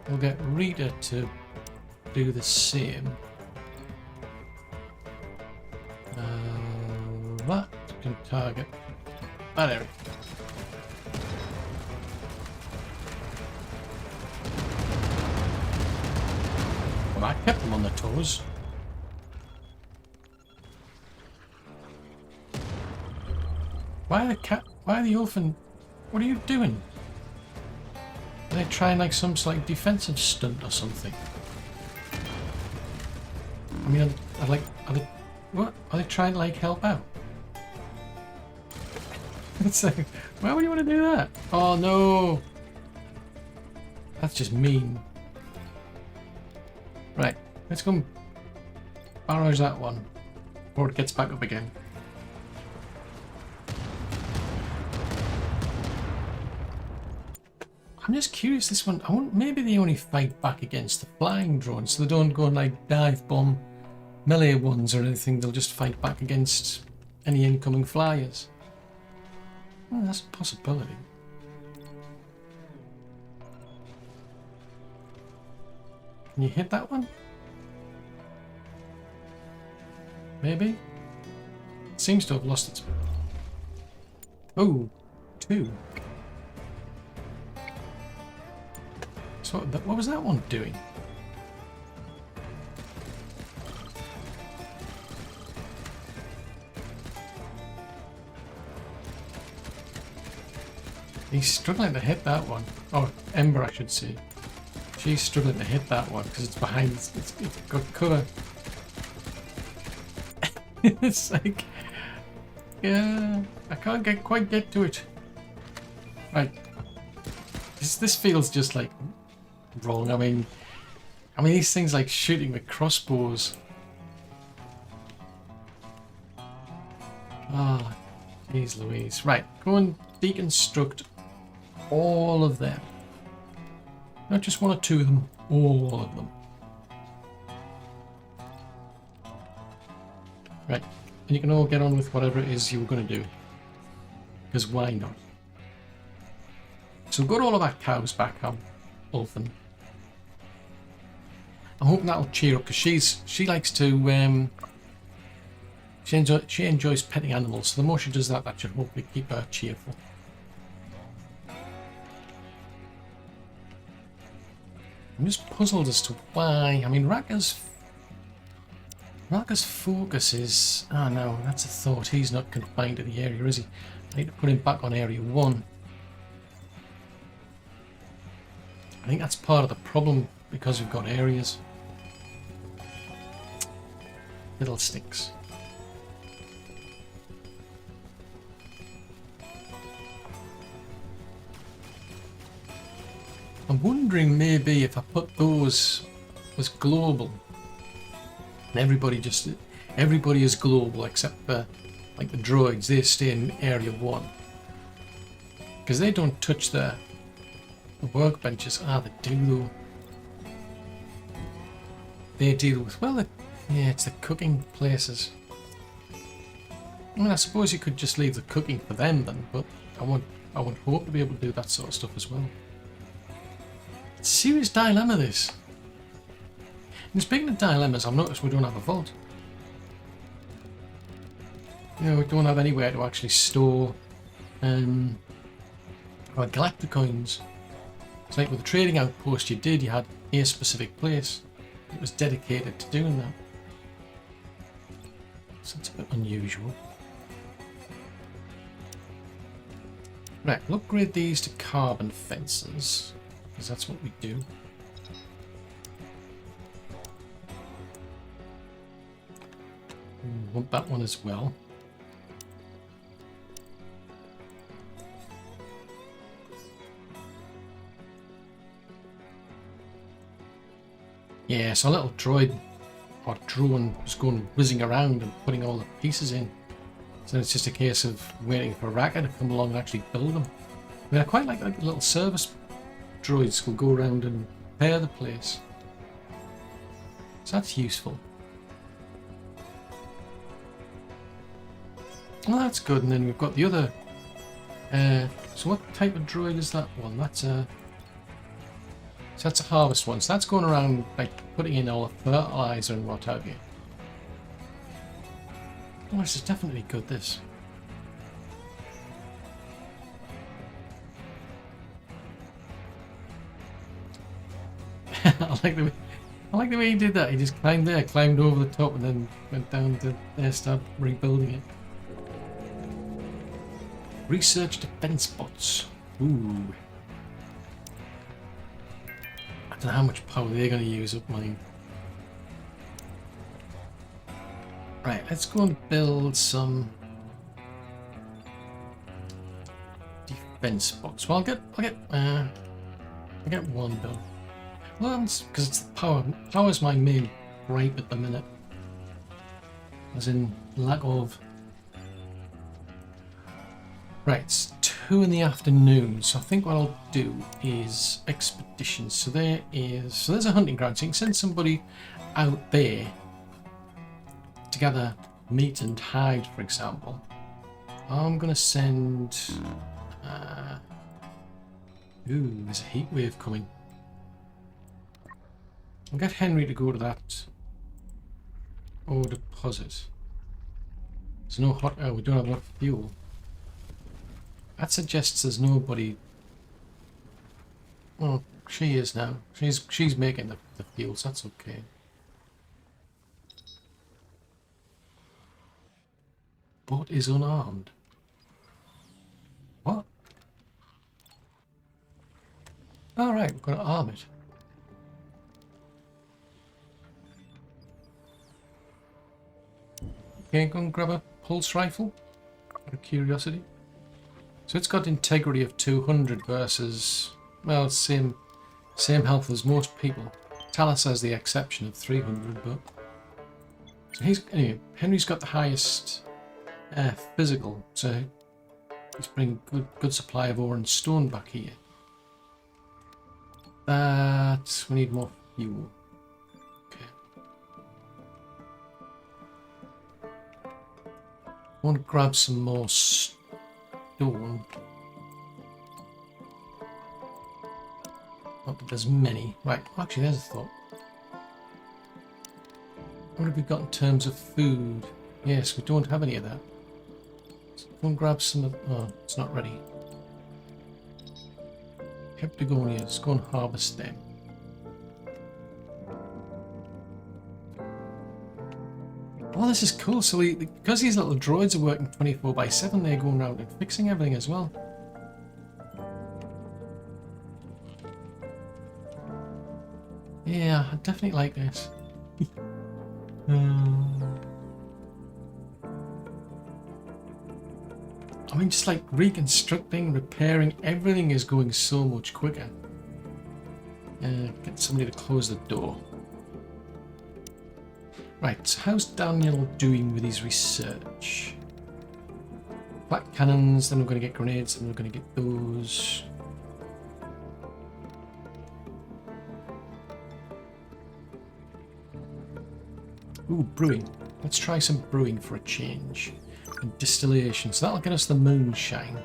We'll get Rita to do the same. That can target that area. Well, I kept them on their toes. Why the orphan? What are you doing? Are they trying like some sort of defensive stunt or something? I mean, what? Are they trying to like help out? It's like, why would you want to do that? Oh no! That's just mean. Right, let's go and barrage that one before it gets back up again. I'm just curious, this one, maybe they only fight back against the flying drones, so they don't go and like dive bomb melee ones or anything, they'll just fight back against any incoming flyers. Well, that's a possibility. Can you hit that one? Maybe? It seems to have lost its... Oh, 2. So what was that one doing? He's struggling to hit that one. Oh, Ember, I should say. She's struggling to hit that one because it's behind. It's got cover. It's like, yeah, I can't quite get to it. Right. This feels just like wrong. I mean these things like shooting with crossbows. Ah, jeez Louise. Right, go and deconstruct all of them. Not just one or two of them, all of them. Right, and you can all get on with whatever it is you were going to do. Because why not? So we've got all of our cows back on Ulfin. I'm hoping that'll cheer up because she likes to she enjoys petting animals, so the more she does that should hopefully keep her cheerful. I'm just puzzled as to why. I mean, Raka's focus is... Oh no, that's a thought. He's not confined to the area, is he? I need to put him back on area 1. I think that's part of the problem because we've got areas. Little sticks. I'm wondering maybe if I put those as global and everybody is global except for like the droids, they stay in area 1 because they don't touch the workbenches. Ah, they do though. They deal with, well, yeah, it's the cooking places. I mean, I suppose you could just leave the cooking for them then, but I would hope to be able to do that sort of stuff as well. It's a serious dilemma, this. And speaking of dilemmas, I've noticed we don't have a vault. You know, we don't have anywhere to actually store our Galacticoins. It's like with the trading outpost you had a specific place. It was dedicated to doing that. So it's a bit unusual. Right, we'll upgrade these to carbon fences, because that's what we do. Want that one as well. Yeah, so a little droid or drone was going whizzing around and putting all the pieces in. So it's just a case of waiting for Raka to come along and actually build them. I mean, I quite like the little service droids who go around and repair the place. So that's useful. Well, that's good. And then we've got the other. So what type of droid is that one? That's a. So that's a harvest one. So that's going around like putting in all the fertilizer and what have you. Oh, this is definitely good. This. I like the way he did that. He just climbed there, climbed over the top, and then went down to there, started rebuilding it. Research defense bots. Ooh. I don't know how much power they're going to use up mine. Right, let's go and build some defense bots. Well, I'll get one done. Well, because it's the power. Power's my main gripe at the minute. As in lack of. Right, it's 2 in the afternoon, so I think what I'll do is expeditions. So there's a hunting ground, so you can send somebody out there to gather meat and hide, for example. I'm gonna send. Ooh, there's a heat wave coming. I'll get Henry to go to that ore deposit. There's no hot. Oh, we don't have enough fuel. That suggests there's nobody. Well, she is now. She's making the fuel, so that's okay. Bot is unarmed. What? Alright, we're going to arm it. Okay, go and grab a pulse rifle. Out of curiosity. So it's got integrity of 200 versus, well, same health as most people. Talus has the exception of 300, but so anyway. Henry's got the highest physical, so he's bringing good supply of ore and stone back here. That we need more fuel. Okay. I want to grab some more stone. Not that there's many. Right, actually there's a thought. What have we got in terms of food? Yes, we don't have any of that. So go and grab some of... Oh, it's not ready. Heptagonias, go and harvest them. Oh, this is cool. So because these little droids are working 24/7, they're going around and fixing everything as well. Yeah, I definitely like this. I mean, just like reconstructing, repairing, everything is going so much quicker. Get somebody to close the door. Right, so how's Daniel doing with his research? Black cannons, then we're going to get grenades, then we're going to get those. Ooh, brewing. Let's try some brewing for a change. And distillation, so that'll get us the moonshine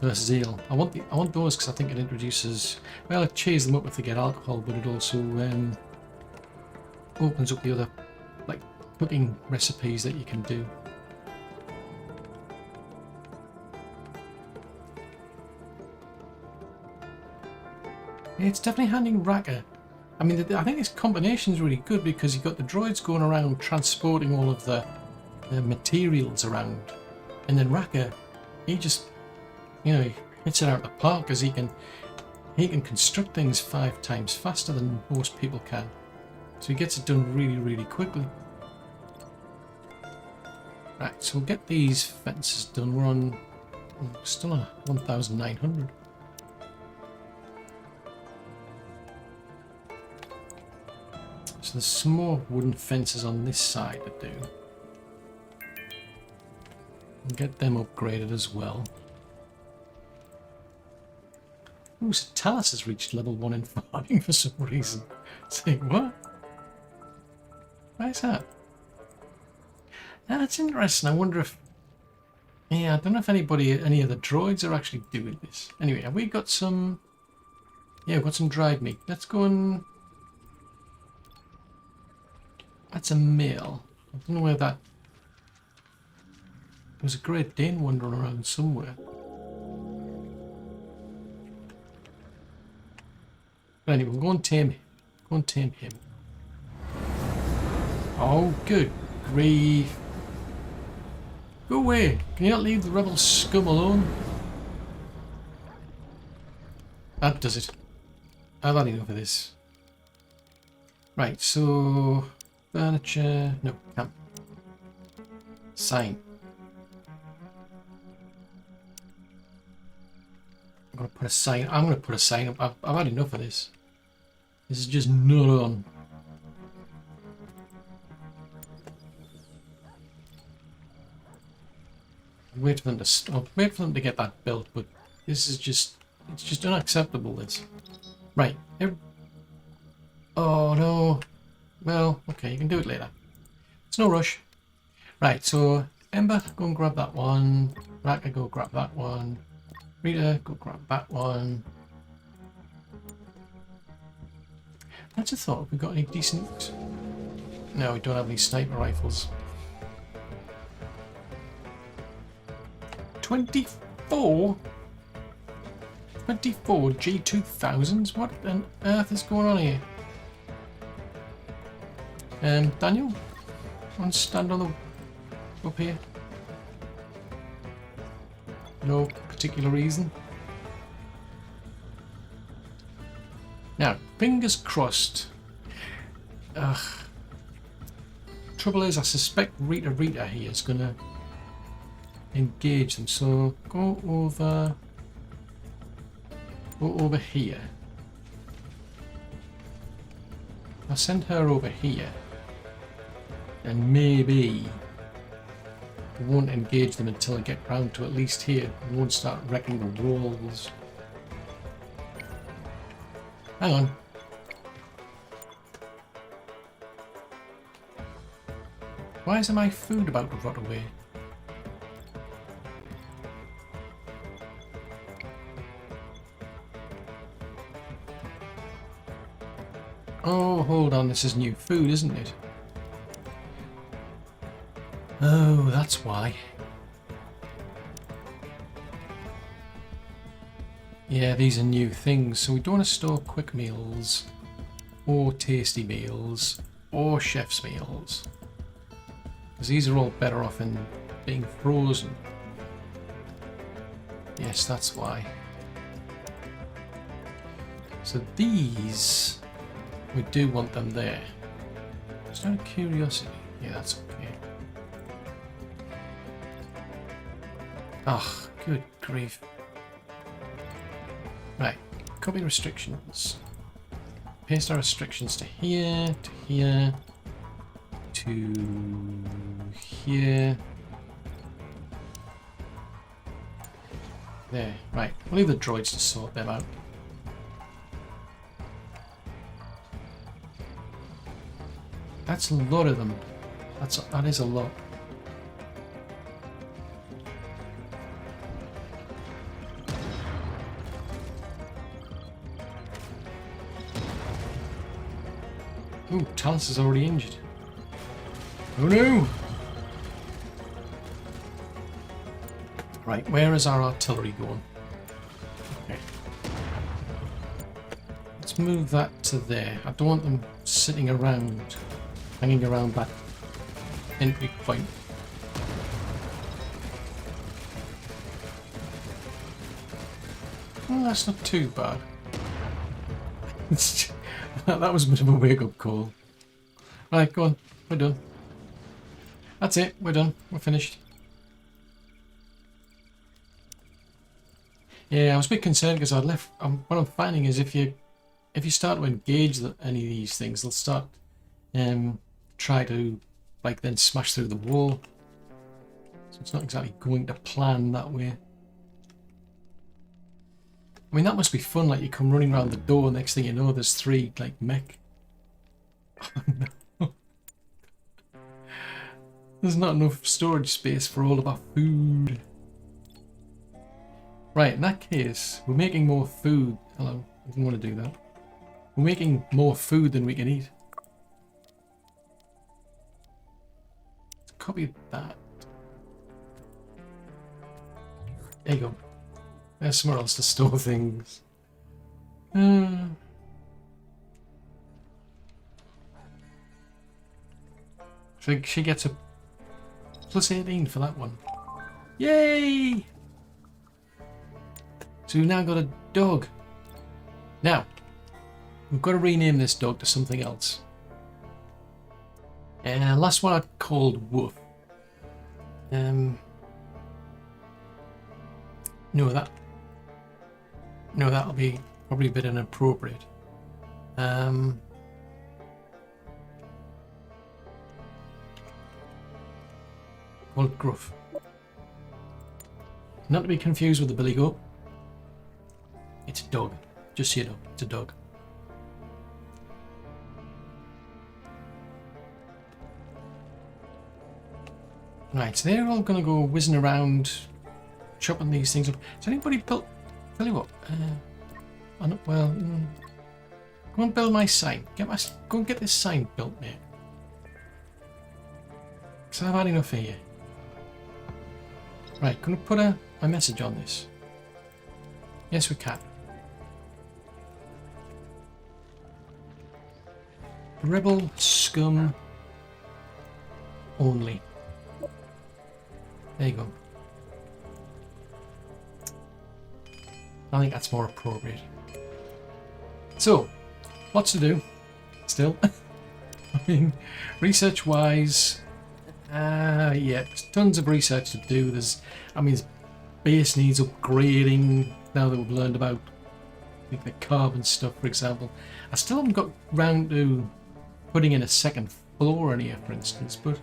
versus ale. I want those because I think it introduces, well, it cheers them up if they get alcohol, but it also opens up the other like cooking recipes that you can do. Yeah, it's definitely handing Raka. I mean, I think this combination is really good because you've got the droids going around transporting all of the materials around, and then Raka, he just You know, he hits it out of the park because he can construct things 5 times faster than most people can. So he gets it done really, really quickly. Right, so we'll get these fences done. We're still on 1,900. So there's some more wooden fences on this side to do. We'll get them upgraded as well. Ooh, so Talos has reached level 1 in farming for some reason. Say, what? Why is that? That's interesting. I wonder if... Yeah, I don't know if any of the droids are actually doing this. Anyway, have we got some... Yeah, we've got some dried meat. Let's go and... That's a male. I don't know where that... There's a Great Dane wandering around somewhere. But anyway, we'll go and tame him. Go and tame him. Oh, good grief. Go away. Can you not leave the rebel scum alone? That does it. I've had enough of this. Right, so... Furniture... No, camp. Sign. I'm going to put a sign... I'm going to put a sign up. I've had enough of this. This is just not on. Wait for them to stop. Wait for them to get that built, but this is just... It's just unacceptable, this. Right. Oh, no. Well, okay, you can do it later. It's no rush. Right, so... Ember, go and grab that one. Raka, go grab that one. Rita, go grab that one. That's a thought. Have we got any decent... No, we don't have any sniper rifles. 24? 24 G2000s? What on earth is going on here? Daniel? Want to stand on the... up here? No particular reason. Now, fingers crossed. Ugh. Trouble is, I suspect Rita here is going to engage them. So go over here. I'll send her over here, and maybe we won't engage them until I get round to at least here. We won't start wrecking the walls. Hang on. Why is my food about to rot away? Oh, hold on, this is new food, isn't it? Oh, that's why. Yeah, these are new things, so we don't want to store quick meals, or tasty meals, or chef's meals. Because these are all better off in being frozen. Yes, that's why. So these... We do want them there. Just out of curiosity. Yeah, that's okay. Ah, good grief. Right, copy restrictions. Paste our restrictions to here, to here, to here. There, right. We'll leave the droids to sort them out. That's a lot of them. That is a lot. Ooh, Talos is already injured. Oh no! Right, where is our artillery going? Okay. Let's move that to there. I don't want them sitting around, hanging around that entry point. Well, that's not too bad. That was a bit of a wake-up call. Right, go on. We're done. That's it. We're done. We're finished. Yeah, I was a bit concerned because I'd left. What I'm finding is if you start to engage any of these things, they'll start try to like then smash through the wall. So it's not exactly going to plan that way. I mean, that must be fun. Like you come running around the door, next thing you know, there's 3 like mech. Oh, no. There's not enough storage space for all of our food. Right, in that case, we're making more food. Hello, I didn't want to do that. We're making more food than we can eat. Let's copy that. There you go. There's somewhere else to store things. So she gets a plus 18 for that one. Yay! So we've now got a dog. Now, we've got to rename this dog to something else. And last one I called Woof. No, that'll be probably a bit inappropriate. Call it Gruff. Not to be confused with the Billy Goat. It's a dog. Just so you know, it's a dog. Right, so they're all going to go whizzing around, chopping these things up. Has anybody built... Tell you what, well, go and build my sign. Go and get this sign built, mate. Because I've had enough here. Right, can we put a message on this? Yes, we can. Rebel scum only. There you go. I think that's more appropriate. So, lots to do still. I mean, research-wise, yeah, tons of research to do. His base needs upgrading now that we've learned about the carbon stuff, for example. I still haven't got round to putting in a second floor in here, for instance, but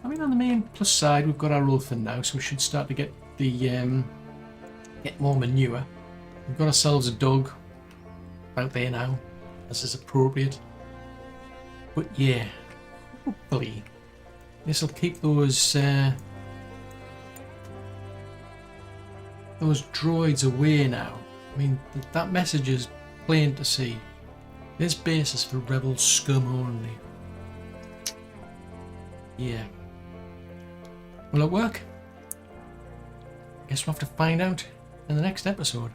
I mean, on the main plus side, we've got our roof for now, so we should start to get the get more manure. We've got ourselves a dog out there now, as is appropriate. But yeah, hopefully this will keep those droids away now. I mean, that message is plain to see. This base is for rebel scum only. Yeah. Will it work? Guess we'll have to find out in the next episode.